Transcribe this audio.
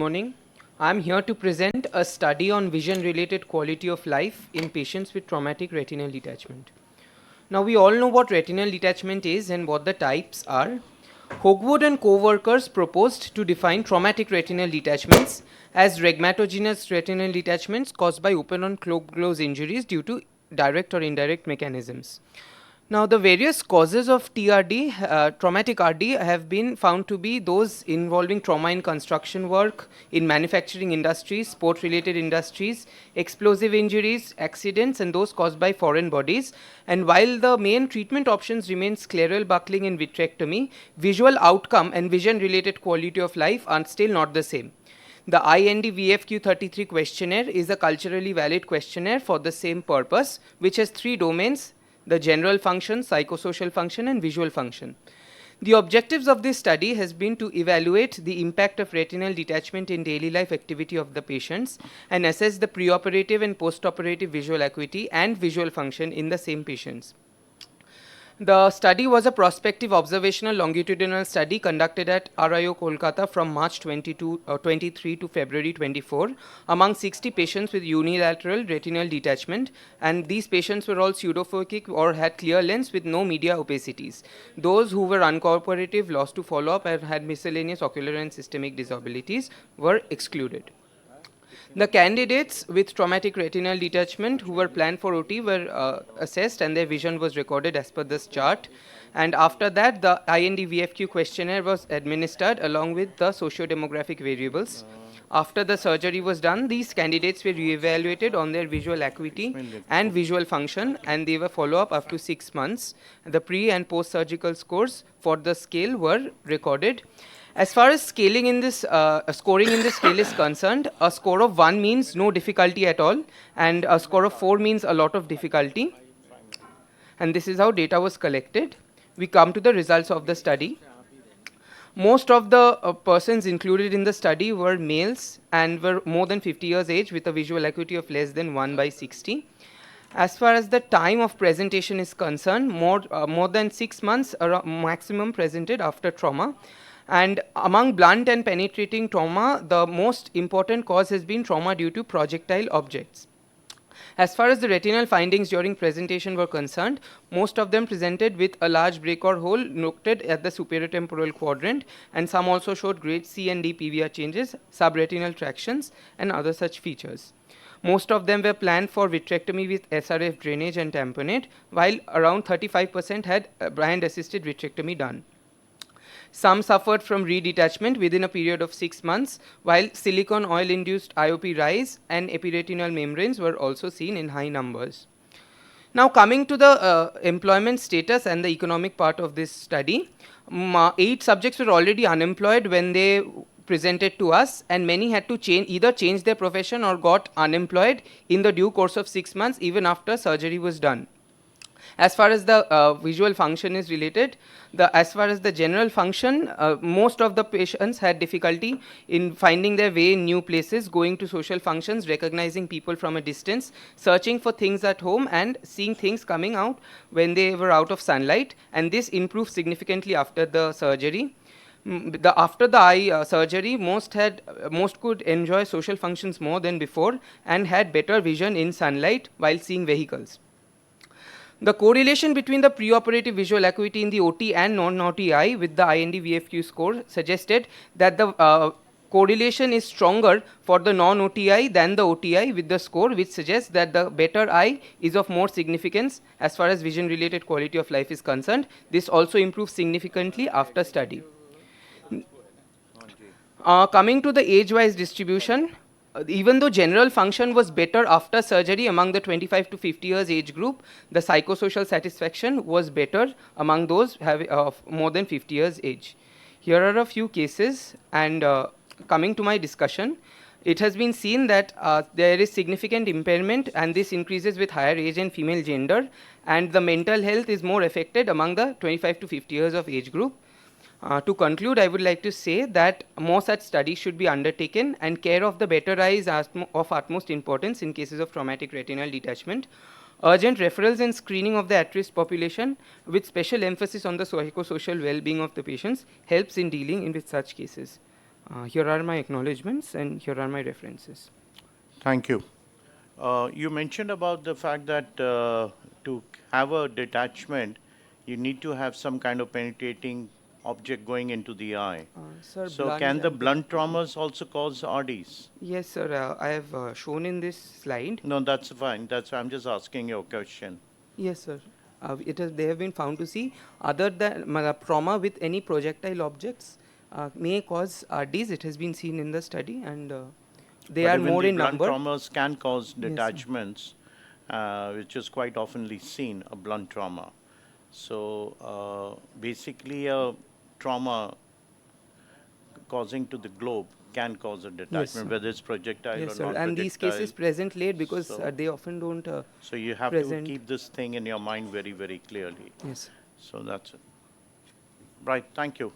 Morning. I'm here to present a study on vision-related quality of life in patients with traumatic retinal detachment. Now, we all know what retinal detachment is and what the types are. Hogwood and co-workers proposed to define traumatic retinal detachments as rhegmatogenous retinal detachments caused by open or closed injuries due to direct or indirect mechanisms. Now, the various causes of TRD, traumatic RD, have been found to be those involving trauma in construction work, in manufacturing industries, sport-related industries, explosive injuries, accidents, and those caused by foreign bodies. And while the main treatment options remain scleral buckling and vitrectomy, visual outcome and vision-related quality of life are still not the same. The IND-VFQ33 questionnaire is a culturally valid questionnaire for the same purpose, which has three domains: the general function, psychosocial function, and visual function. The objectives of this study has been to evaluate the impact of retinal detachment in daily life activity of the patients and assess the preoperative and postoperative visual acuity and visual function in the same patients. The study was a prospective observational longitudinal study conducted at RIO Kolkata from March 23 to February 24 among 60 patients with unilateral retinal detachment, and these patients were all pseudophokic or had clear lens with no media opacities. Those who were uncooperative, lost to follow-up, and had miscellaneous ocular and systemic disabilities were excluded. The candidates with traumatic retinal detachment who were planned for OT were assessed and their vision was recorded as per this chart. And after that, the IND-VFQ questionnaire was administered along with the socio-demographic variables. After the surgery was done, these candidates were re-evaluated on their visual acuity and visual function, and they were follow-up up to 6 months. The pre- and post-surgical scores for the scale were recorded. As far as scoring in this scale is concerned, a score of 1 means no difficulty at all, and a score of 4 means a lot of difficulty. And this is how data was collected. We come to the results of the study. Most of the persons included in the study were males and were more than 50 years age with a visual acuity of less than 1/60. As far as the time of presentation is concerned, more than 6 months maximum presented after trauma. And among blunt and penetrating trauma, the most important cause has been trauma due to projectile objects. As far as the retinal findings during presentation were concerned, most of them presented with a large break or hole noted at the superior temporal quadrant, and some also showed grade C and D PVR changes, subretinal tractions, and other such features. Most of them were planned for vitrectomy with SRF drainage and tamponade, while around 35% had Bryant-assisted vitrectomy done. Some suffered from redetachment within a period of 6 months, while silicone oil-induced IOP rise and epiretinal membranes were also seen in high numbers. Now, coming to the employment status and the economic part of this study, 8 subjects were already unemployed when they presented to us, and many had to either change their profession or got unemployed in the due course of 6 months, even after surgery was done. As far as the visual function is related, as far as the general function, most of the patients had difficulty in finding their way in new places, going to social functions, recognizing people from a distance, searching for things at home, and seeing things coming out when they were out of sunlight. And this improved significantly after the surgery. After the eye surgery, most could enjoy social functions more than before and had better vision in sunlight while seeing vehicles. The correlation between the preoperative visual acuity in the OT and non-OT eye with the IND-VFQ score suggested that the correlation is stronger for the non-OT eye than the OT eye with the score, which suggests that the better eye is of more significance as far as vision-related quality of life is concerned. This also improves significantly after study. Coming to the age-wise distribution, even though general function was better after surgery among the 25 to 50 years age group, the psychosocial satisfaction was better among those of more than 50 years age. Here are a few cases, and coming to my discussion, it has been seen that there is significant impairment, and this increases with higher age and female gender, and the mental health is more affected among the 25 to 50 years of age group. To conclude, I would like to say that more such studies should be undertaken, and care of the better eye is of utmost importance in cases of traumatic retinal detachment. Urgent referrals and screening of the at-risk population with special emphasis on the psychosocial well-being of the patients helps in dealing with such cases. Here are my acknowledgements and here are my references. Thank you. You mentioned about the fact that to have a detachment, you need to have some kind of penetrating object going into the eye. Sir, So blunt can the and blunt penetrating. traumas also cause RDs? Yes, sir. I have shown in this slide. No, that's fine. That's I'm just asking your question. Yes, sir. They have been found to see other than trauma with any projectile objects may cause RDs. It has been seen in the study, and they But are even more the in blunt number. traumas can cause Yes, sir. detachments, which is quite oftenly seen, a blunt trauma. So basically, a trauma causing to the globe can cause a Yes, detachment, sir. whether it's projectile Yes, or sir. And these non-projectile. cases present late because So, they often don't so you have to present. keep this thing in your mind very, very clearly. Yes. So that's it. Right. Thank you.